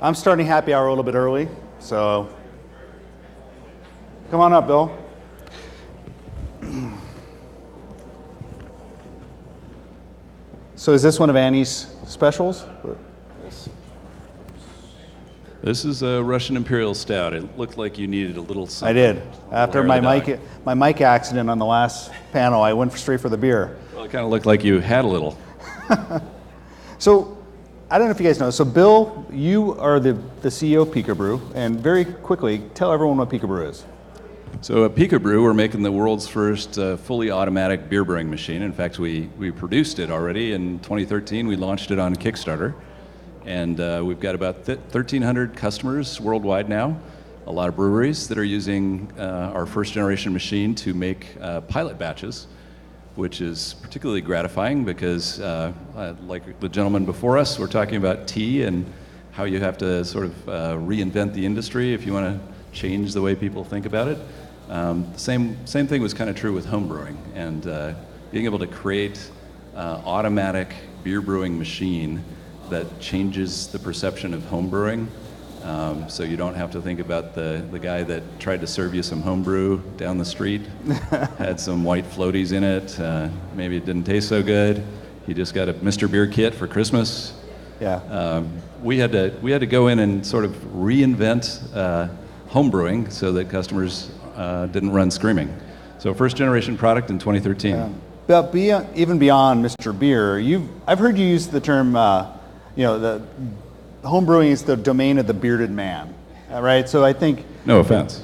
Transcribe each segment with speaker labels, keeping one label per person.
Speaker 1: I'm starting happy hour a little bit early, so come on up, Bill. So is this one of Annie's specials?
Speaker 2: This is a Russian Imperial Stout. It looked like you needed a little something.
Speaker 1: I did. After my mic accident on the last panel, I went straight for the beer.
Speaker 2: Well, it kind of looked like you had a little.
Speaker 1: So, I don't know if you guys know. So, Bill, you are the CEO of PicoBrew, and very quickly, tell everyone what PicoBrew is.
Speaker 2: So at PicoBrew, we're making the world's first fully automatic beer brewing machine. In fact, we produced it already in 2013. We launched it on Kickstarter. And we've got about 1,300 customers worldwide now, a lot of breweries that are using our first generation machine to make pilot batches, which is particularly gratifying because, like the gentleman before us, we're talking about tea and how you have to sort of reinvent the industry if you want to change the way people think about it. The same thing was kind of true with home brewing, and being able to create automatic beer brewing machine that changes the perception of home brewing. So you don't have to think about the guy that tried to serve you some home brew down the street, had some white floaties in it, maybe it didn't taste so good. He just got a Mr. Beer kit for Christmas.
Speaker 1: Yeah.
Speaker 2: We had to go in and sort of reinvent home brewing so that customers didn't run screaming. So first generation product in 2013.
Speaker 1: Yeah. But even beyond Mr. Beer, I've heard you use the term, the home brewing is the domain of the bearded man, right? So I think
Speaker 2: no offense,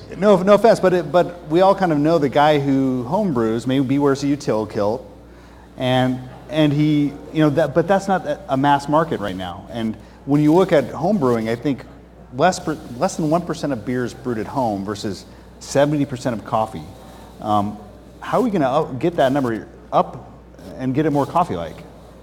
Speaker 1: but we all kind of know the guy who home brews. Maybe he wears a util kilt, and he, but that's not a mass market right now. And when you look at home brewing, I think less than 1% of beers brewed at home versus 70% of coffee. How are we going to get that number up and get it more coffee-like?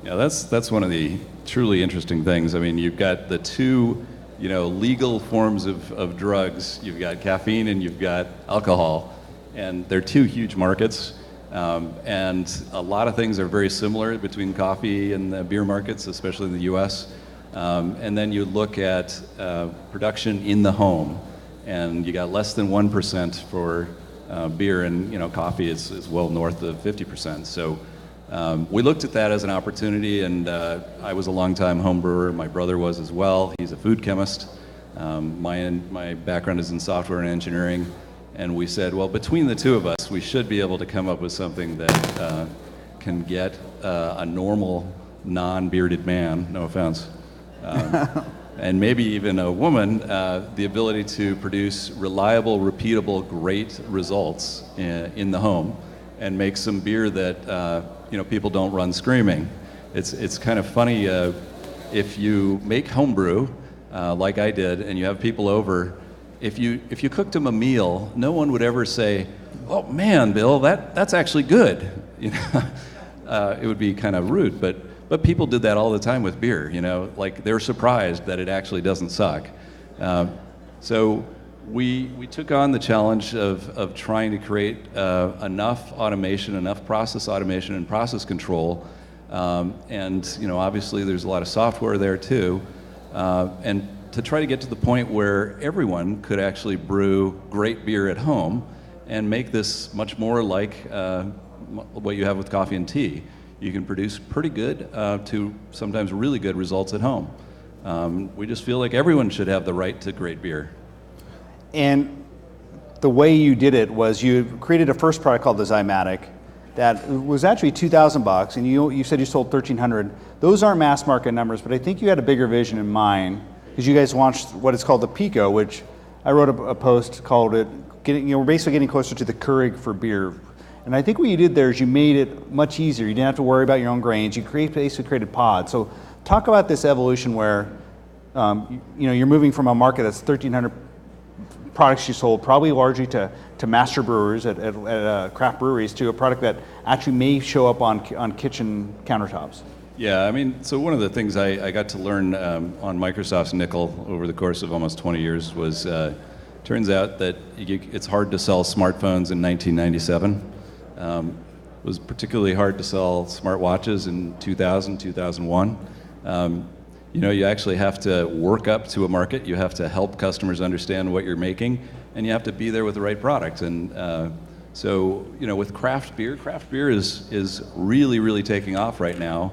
Speaker 2: Yeah, that's one of the truly interesting things. I mean, you've got the two, legal forms of drugs. You've got caffeine and you've got alcohol, and they're two huge markets. And a lot of things are very similar between coffee and the beer markets, especially in the U.S. And then you look at production in the home, and you got less than 1% for beer, and coffee is well north of 50%. So we looked at that as an opportunity, and I was a longtime home brewer. My brother was as well. He's a food chemist. My background is in software and engineering, and we said, well, between the two of us, we should be able to come up with something that can get a normal, non-bearded man, no offense, and maybe even a woman, the ability to produce reliable, repeatable, great results in the home, and make some beer that people don't run screaming. It's kind of funny if you make homebrew like I did, and you have people over. If you cooked them a meal, no one would ever say, "Oh man, Bill, that's actually good." It would be kind of rude, but people did that all the time with beer. Like they're surprised that it actually doesn't suck. So we took on the challenge of trying to create enough automation, enough process automation and process control, and obviously there's a lot of software there too, and to try to get to the point where everyone could actually brew great beer at home and make this much more like what you have with coffee and tea. You can produce pretty good to sometimes really good results at home. We just feel like everyone should have the right to great beer.
Speaker 1: And the way you did it was you created a first product called the Zymatic that was actually $2,000, and you said you sold 1,300. Those aren't mass market numbers, but I think you had a bigger vision in mind because you guys launched what is called the Pico, which I wrote a post called it. We're basically getting closer to the Keurig for beer. And I think what you did there is you made it much easier. You didn't have to worry about your own grains. You basically created pods. So talk about this evolution where you're moving from a market that's 1,300 products you sold, probably largely to master brewers at craft breweries, to a product that actually may show up on kitchen countertops.
Speaker 2: Yeah, I mean, so one of the things I got to learn on Microsoft's nickel over the course of almost 20 years was, turns out that it's hard to sell smartphones in 1997. It was particularly hard to sell smartwatches in 2000, 2001. You actually have to work up to a market. You have to help customers understand what you're making, and you have to be there with the right product. And so, with craft beer is really, really taking off right now.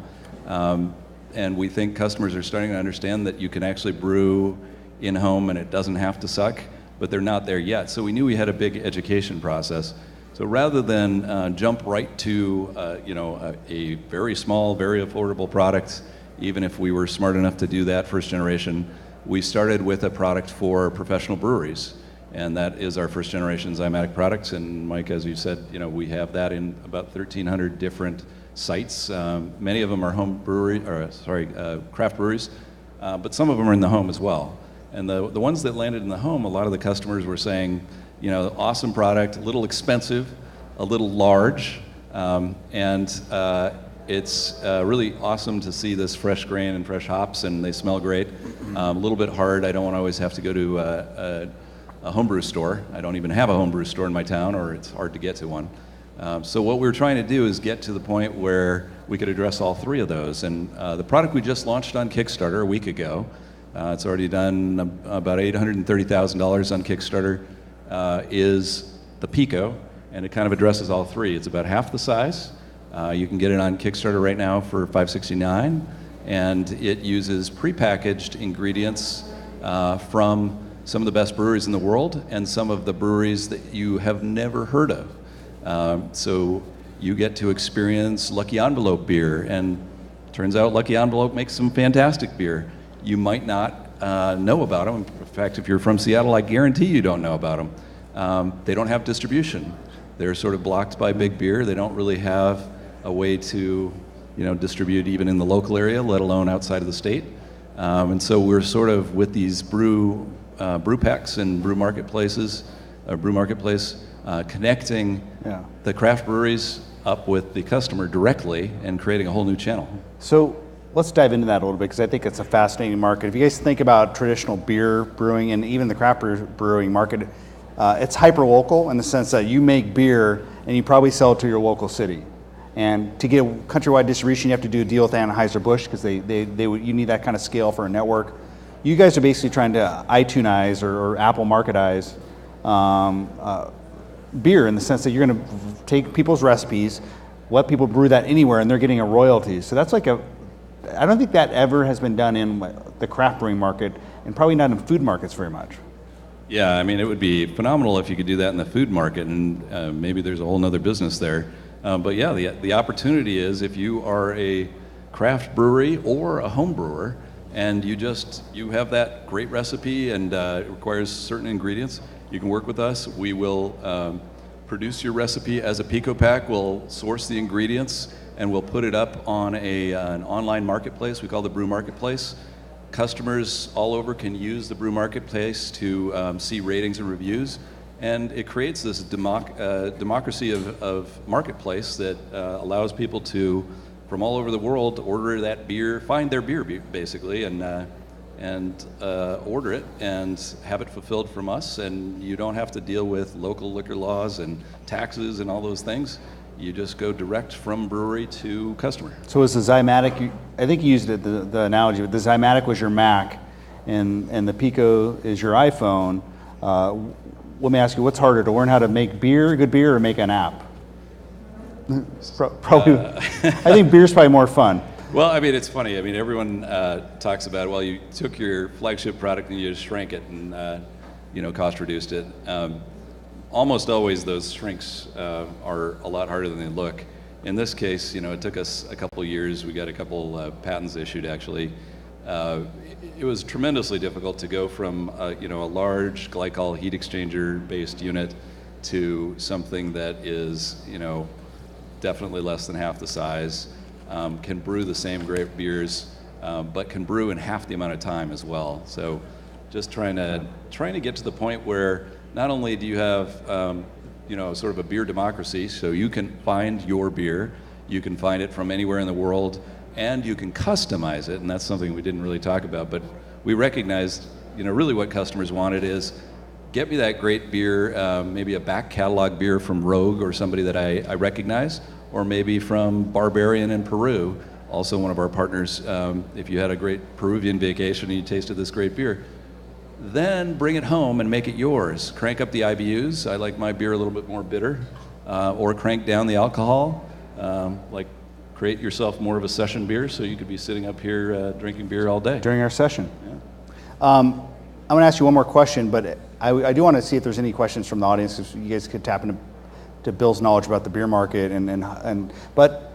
Speaker 2: And we think customers are starting to understand that you can actually brew in-home and it doesn't have to suck, but they're not there yet. So we knew we had a big education process. So rather than jump right to a very small, very affordable product, even if we were smart enough to do that first generation, we started with a product for professional breweries. And that is our first generation Zymatic products. And Mike, as you said, we have that in about 1,300 different sites. Many of them are craft breweries, but some of them are in the home as well. And the ones that landed in the home, a lot of the customers were saying, awesome product, a little expensive, a little large, and it's really awesome to see this fresh grain and fresh hops, and they smell great. A little bit hard. I don't want to always have to go to a homebrew store. I don't even have a homebrew store in my town, or it's hard to get to one. So what we were trying to do is get to the point where we could address all three of those. And the product we just launched on Kickstarter a week ago, it's already done about $830,000 on Kickstarter, is the Pico, and it kind of addresses all three. It's about half the size. You can get it on Kickstarter right now for $569, and it uses prepackaged ingredients from some of the best breweries in the world and some of the breweries that you have never heard of. So you get to experience Lucky Envelope beer, and turns out Lucky Envelope makes some fantastic beer. You might not know about them. In fact, if you're from Seattle, I guarantee you don't know about them. They don't have distribution. They're sort of blocked by Big Beer. They don't really have a way to distribute even in the local area, let alone outside of the state. And so we're sort of with these brew packs and Brew Marketplace, connecting the craft breweries up with the customer directly and creating a whole new channel.
Speaker 1: So let's dive into that a little bit, because I think it's a fascinating market. If you guys think about traditional beer brewing and even the craft brewing market, it's hyper-local in the sense that you make beer and you probably sell it to your local city. And to get countrywide distribution, you have to do a deal with Anheuser-Busch, because you need that kind of scale for a network. You guys are basically trying to iTunes or Apple marketize beer, in the sense that you're going to take people's recipes, let people brew that anywhere, and they're getting a royalty. So that's like I don't think that ever has been done in the craft brewing market, and probably not in food markets very much.
Speaker 2: Yeah, I mean, it would be phenomenal if you could do that in the food market, and maybe there's a whole nother business there. But yeah, the opportunity is, if you are a craft brewery or a home brewer, and you have that great recipe and it requires certain ingredients, you can work with us. We will produce your recipe as a Pico pack. We'll source the ingredients, and we'll put it up on an online marketplace we call the Brew Marketplace. Customers all over can use the Brew Marketplace to see ratings and reviews, and it creates this democracy of marketplace that allows people to, from all over the world, order that beer, find their beer basically, and order it and have it fulfilled from us. And you don't have to deal with local liquor laws and taxes and all those things. You just go direct from brewery to customer.
Speaker 1: So is the Zymatic, I think you used it, the analogy, but the Zymatic was your Mac, and the Pico is your iPhone. Let me ask you, what's harder, to learn how to make good beer, or make an app? Probably, I think beer's probably more fun.
Speaker 2: Well, I mean, it's funny. I mean, everyone talks about, well, you took your flagship product and you just shrank it and cost reduced it. Almost always those shrinks are a lot harder than they look. In this case, it took us a couple years. We got a couple patents issued, actually. It was tremendously difficult to go from a large glycol heat exchanger based unit to something that is definitely less than half the size, can brew the same great beers, but can brew in half the amount of time as well. So just trying to get to the point where not only do you have sort of a beer democracy, so you can find your beer, you can find it from anywhere in the world, and you can customize it, and that's something we didn't really talk about, but we recognized, really what customers wanted is, get me that great beer, maybe a back catalog beer from Rogue or somebody that I recognize, or maybe from Barbarian in Peru. also one of our partners, if you had a great Peruvian vacation and you tasted this great beer, then bring it home and make it yours. Crank up the IBUs. I like my beer a little bit more bitter. Or crank down the alcohol. Like create yourself more of a session beer so you could be sitting up here drinking beer all day.
Speaker 1: During our session.
Speaker 2: Yeah.
Speaker 1: I'm going to ask you one more question, but I do want to see if there's any questions from the audience, if you guys could tap into Bill's knowledge about the beer market. But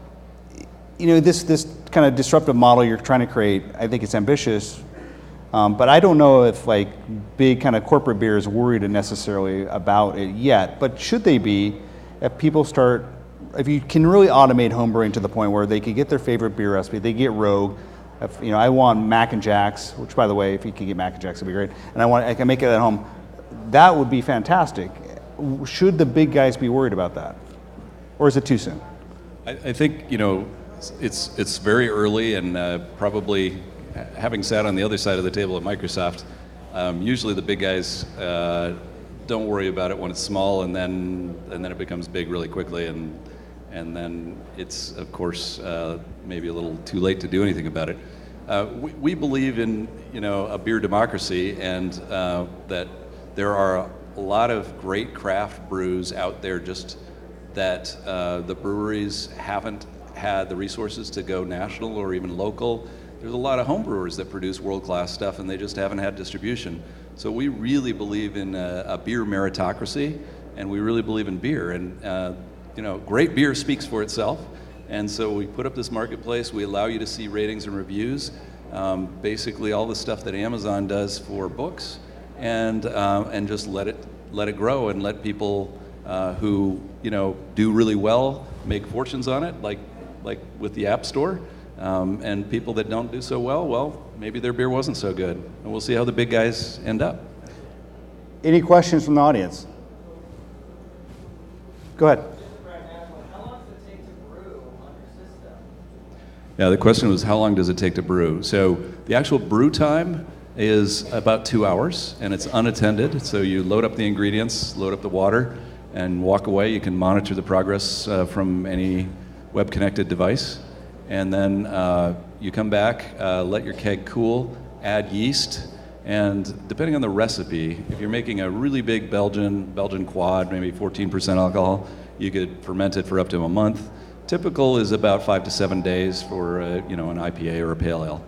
Speaker 1: you know, this kind of disruptive model you're trying to create, I think it's ambitious. But I don't know if like big kind of corporate beer is worried necessarily about it yet. But should they be, if people start, if you can really automate home brewing to the point where they could get their favorite beer recipe, they get Rogue. If, you know, I want Mac and Jacks, which by the way, if you could get Mac and Jacks, it'd be great. And I can make it at home. That would be fantastic. Should the big guys be worried about that, or is it too soon?
Speaker 2: I think, you know, it's very early, and probably having sat on the other side of the table at Microsoft, usually the big guys don't worry about it when it's small, and then it becomes big really quickly, and then it's of course maybe a little too late to do anything about it. We believe in, you know, a beer democracy, and that there are a lot of great craft brews out there, just that the breweries haven't had the resources to go national or even local. There's a lot of home brewers that produce world-class stuff, and they just haven't had distribution. So we really believe in a beer meritocracy, and we really believe in beer. And you know, great beer speaks for itself. And so we put up this marketplace. We allow you to see ratings and reviews, basically all the stuff that Amazon does for books, and just let it grow and let people who, you know, do really well make fortunes on it, like with the App Store. And people that don't do so well, maybe their beer wasn't so good. And we'll see how the big guys end up.
Speaker 1: Any questions from the audience? Go ahead.
Speaker 3: How long does it take to brew on your system?
Speaker 2: Yeah, the question was, how long does it take to brew? So the actual brew time is about 2 hours, and it's unattended. So you load up the ingredients, load up the water, and walk away. You can monitor the progress from any web-connected device. And then you come back, let your keg cool, add yeast, and depending on the recipe, if you're making a really big Belgian quad, maybe 14% alcohol, you could ferment it for up to a month. Typical is about 5 to 7 days for you know, an IPA or a pale ale.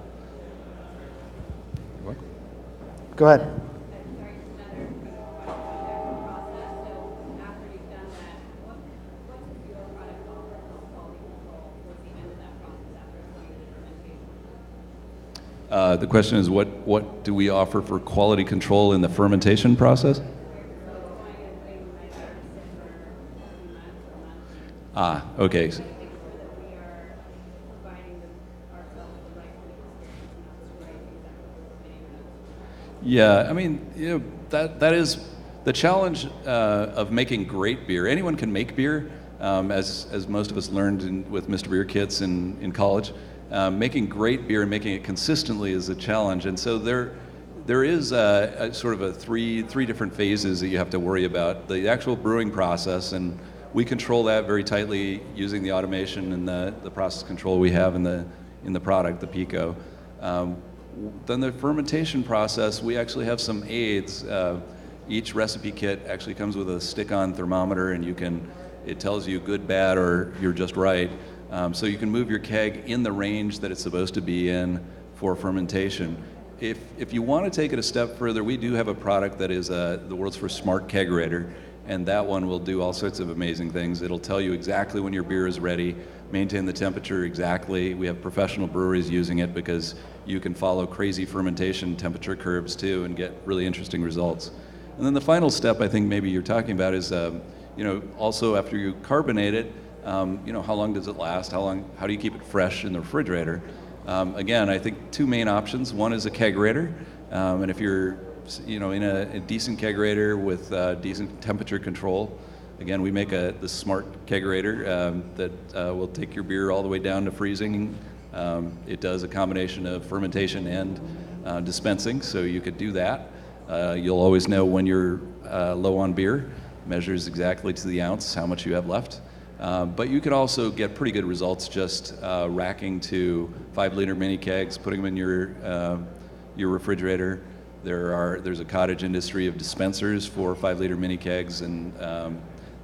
Speaker 1: Go ahead.
Speaker 4: Sorry, just another quick question on the process. So after you've done that, what does your product offer for quality control towards the end of that process after it's completed fermentation?
Speaker 2: The question is, what do we offer for quality control in the fermentation process?
Speaker 4: So going and putting the measure to sit for a few months or months.
Speaker 2: Ah, okay.
Speaker 4: Trying to make sure that we are providing ourselves the right kind of experience and not destroying exactly what we're putting in.
Speaker 2: Yeah, I mean, you know, that is the challenge of making great beer. Anyone can make beer, as most of us learned with Mr. Beer kits in college. Making great beer and making it consistently is a challenge, and so there is a sort of three different phases that you have to worry about. The actual brewing process, and we control that very tightly using the automation and the process control we have in the product, the Pico. Then the fermentation process, we actually have some aids. Each recipe kit actually comes with a stick-on thermometer, and it tells you good, bad, or you're just right. So you can move your keg in the range that it's supposed to be in for fermentation. If you want to take it a step further, we do have a product that is the world's first smart Kegerator, and that one will do all sorts of amazing things. It'll tell you exactly when your beer is ready, maintain the temperature exactly. We have professional breweries using it because you can follow crazy fermentation temperature curves too and get really interesting results. And then the final step I think maybe you're talking about is, you know, also after you carbonate it, you know, how long does it last? How do you keep it fresh in the refrigerator? Again, I think two main options. One is a Kegerator, and if you're, you know, in a decent Kegerator with decent temperature control, again, we make this smart Kegerator that will take your beer all the way down to freezing. It does a combination of fermentation and dispensing, so you could do that. You'll always know when you're low on beer. Measures exactly to the ounce how much you have left. But you can also get pretty good results just racking to 5-liter mini kegs, putting them in your refrigerator. There's a cottage industry of dispensers for 5-liter mini kegs, and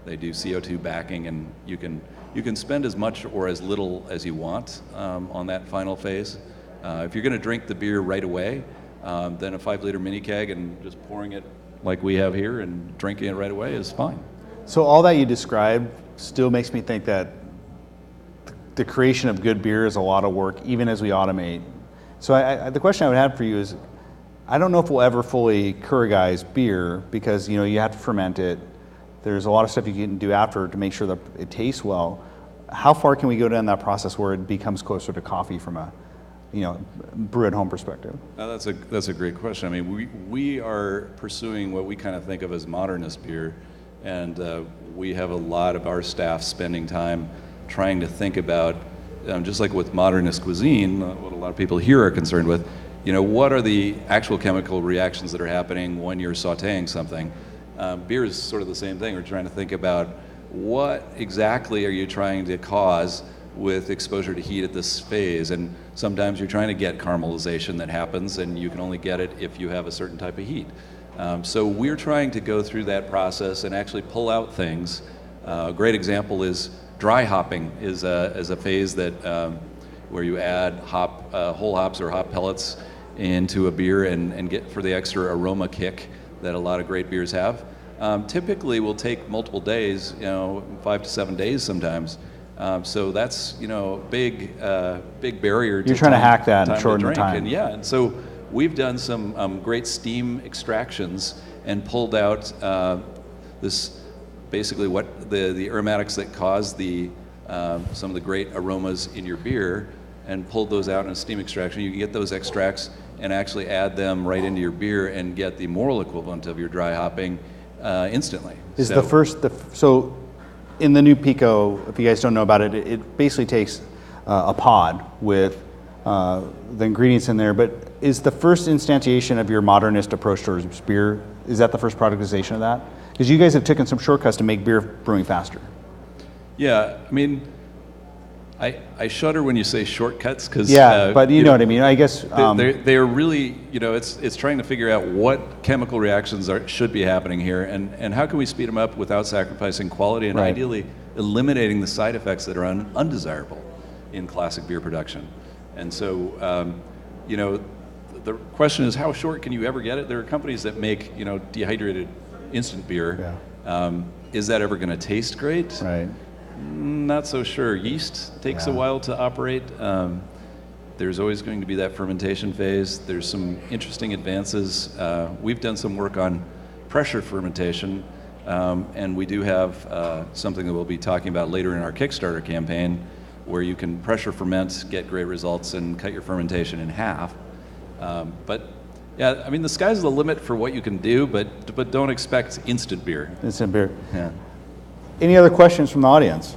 Speaker 2: they do CO2 backing, and you can spend as much or as little as you want on that final phase. If you're going to drink the beer right away, then a 5-liter mini keg and just pouring it like we have here and drinking it right away is fine.
Speaker 1: So all that you described still makes me think that the creation of good beer is a lot of work, even as we automate. So the question I would have for you is, I don't know if we'll ever fully Kegerize beer because you have to ferment it. There's a lot of stuff you can do after to make sure that it tastes well. How far can we go down that process where it becomes closer to coffee from a brew at home perspective?
Speaker 2: That's a great question. I mean, we are pursuing what we kind of think of as modernist beer, and we have a lot of our staff spending time trying to think about, just like with modernist cuisine, what a lot of people here are concerned with, what are the actual chemical reactions that are happening when you're sautéing something? Beer is sort of the same thing. We're trying to think about what exactly are you trying to cause with exposure to heat at this phase, and sometimes you're trying to get caramelization that happens, and you can only get it if you have a certain type of heat. So we're trying to go through that process and actually pull out things. A great example is dry hopping is a phase that where you add whole hops or hop pellets into a beer and get for the extra aroma kick that a lot of great beers have. Typically will take multiple days, 5 to 7 days sometimes. So that's big barrier.
Speaker 1: You're trying to hack that and shorten the time.
Speaker 2: And so we've done some great steam extractions and pulled out this basically what the aromatics that cause some of the great aromas in your beer, and pulled those out in a steam extraction. You can get those extracts and actually add them right into your beer and get the moral equivalent of your dry hopping instantly.
Speaker 1: So in the new Pico, if you guys don't know about it, it basically takes a pod with the ingredients in there, but is the first instantiation of your modernist approach towards beer, is that the first productization of that? Because you guys have taken some shortcuts to make beer brewing faster.
Speaker 2: Yeah, I mean, I shudder when you say shortcuts because
Speaker 1: but you know what I mean. I guess
Speaker 2: they're really it's trying to figure out what chemical reactions should be happening here, and how can we speed them up without sacrificing quality and ideally eliminating the side effects that are undesirable in classic beer production. And so the question is, how short can you ever get it? There are companies that make dehydrated instant beer. Is that ever going to taste great?
Speaker 1: Right.
Speaker 2: Not so sure. Yeast takes a while to operate. There's always going to be that fermentation phase. There's some interesting advances. We've done some work on pressure fermentation, and we do have something that we'll be talking about later in our Kickstarter campaign, where you can pressure ferment, get great results, and cut your fermentation in half. But yeah, I mean, the sky's the limit for what you can do, but don't expect instant beer.
Speaker 1: Instant beer.
Speaker 2: Yeah.
Speaker 1: Any other questions from the audience?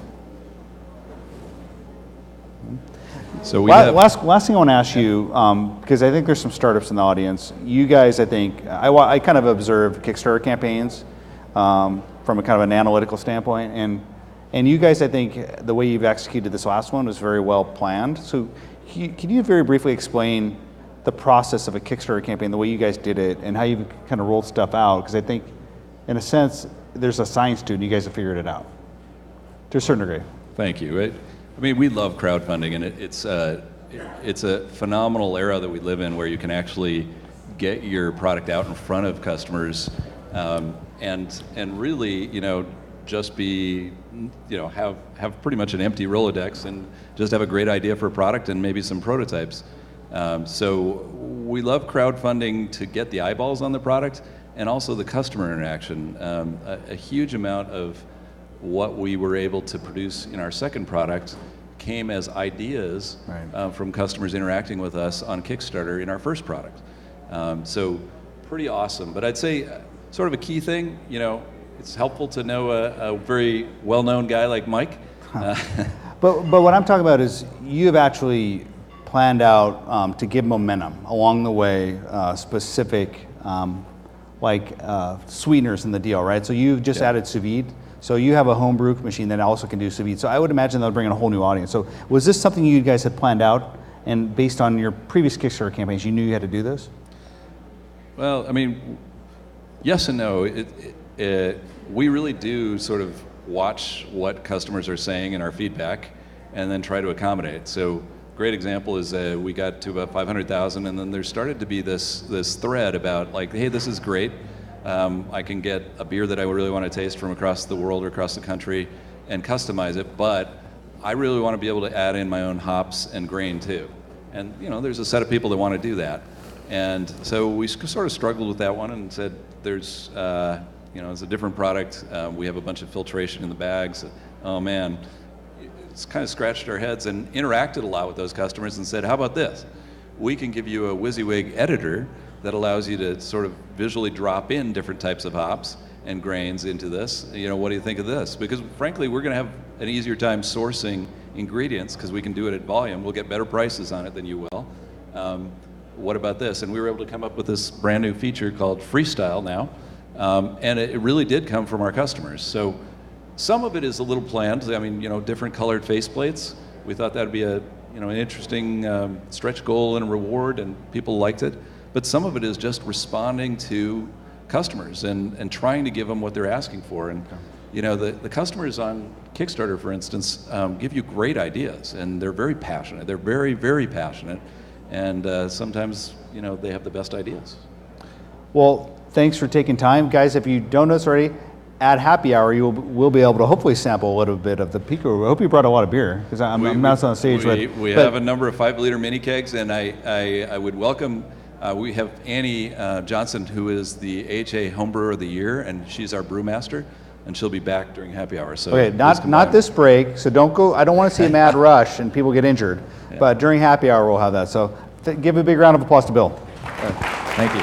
Speaker 2: So we
Speaker 1: last thing I want to ask you, because I think there's some startups in the audience. You guys, I think, I kind of observe Kickstarter campaigns from a kind of an analytical standpoint, and you guys, I think, the way you've executed this last one was very well planned. So can you very briefly explain the process of a Kickstarter campaign, the way you guys did it, and how you kind of rolled stuff out? Because I think, in a sense, there's a science to it, and you guys have figured it out to a certain degree.
Speaker 2: Thank you. I mean, we love crowdfunding, and it's a phenomenal era that we live in, where you can actually get your product out in front of customers, and really, just be, have pretty much an empty Rolodex, and just have a great idea for a product and maybe some prototypes. So we love crowdfunding to get the eyeballs on the product, and also the customer interaction. A huge amount of what we were able to produce in our second product came as ideas from customers interacting with us on Kickstarter in our first product. So pretty awesome. But I'd say sort of a key thing, it's helpful to know a very well-known guy like Mike.
Speaker 1: But what I'm talking about is you've actually planned out to give momentum along the way, specific sweeteners in the deal, right? So you've just added sous vide. So you have a home brew machine that also can do sous vide. So I would imagine they'll bring in a whole new audience. So was this something you guys had planned out, and based on your previous Kickstarter campaigns, you knew you had to do this?
Speaker 2: Well, I mean, yes and no. We really do sort of watch what customers are saying in our feedback and then try to accommodate. So great example is we got to about 500,000, and then there started to be this thread about like, hey, this is great. I can get a beer that I really want to taste from across the world or across the country and customize it, but I really want to be able to add in my own hops and grain too. And there's a set of people that want to do that. And so we sort of struggled with that one and said, there's, it's a different product. We have a bunch of filtration in the bags. Oh man, it's kind of scratched our heads and interacted a lot with those customers and said, how about this? We can give you a WYSIWYG editor that allows you to sort of visually drop in different types of hops and grains into this. What do you think of this? Because frankly, we're going to have an easier time sourcing ingredients because we can do it at volume. We'll get better prices on it than you will. What about this? And we were able to come up with this brand new feature called Freestyle now. And it really did come from our customers. So some of it is a little planned. I mean, different colored faceplates. We thought that would be an interesting stretch goal and a reward, and people liked it. But some of it is just responding to customers and trying to give them what they're asking for. And the customers on Kickstarter, for instance, give you great ideas, and they're very passionate. They're very, very passionate, and sometimes they have the best ideas.
Speaker 1: Well, thanks for taking time, guys. If you don't know this already, at happy hour we'll be able to hopefully sample a little bit of the Pico. I hope you brought a lot of beer because I'm not on stage.
Speaker 2: We have a number of 5-liter mini kegs, and I would welcome. We have Annie Johnson, who is the AHA Homebrewer of the Year, and she's our brewmaster, and she'll be back during happy hour. So
Speaker 1: okay, not this break. So don't go. I don't want to see a mad rush and people get injured. Yeah. But during happy hour we'll have that. So give a big round of applause to Bill.
Speaker 2: Thank you.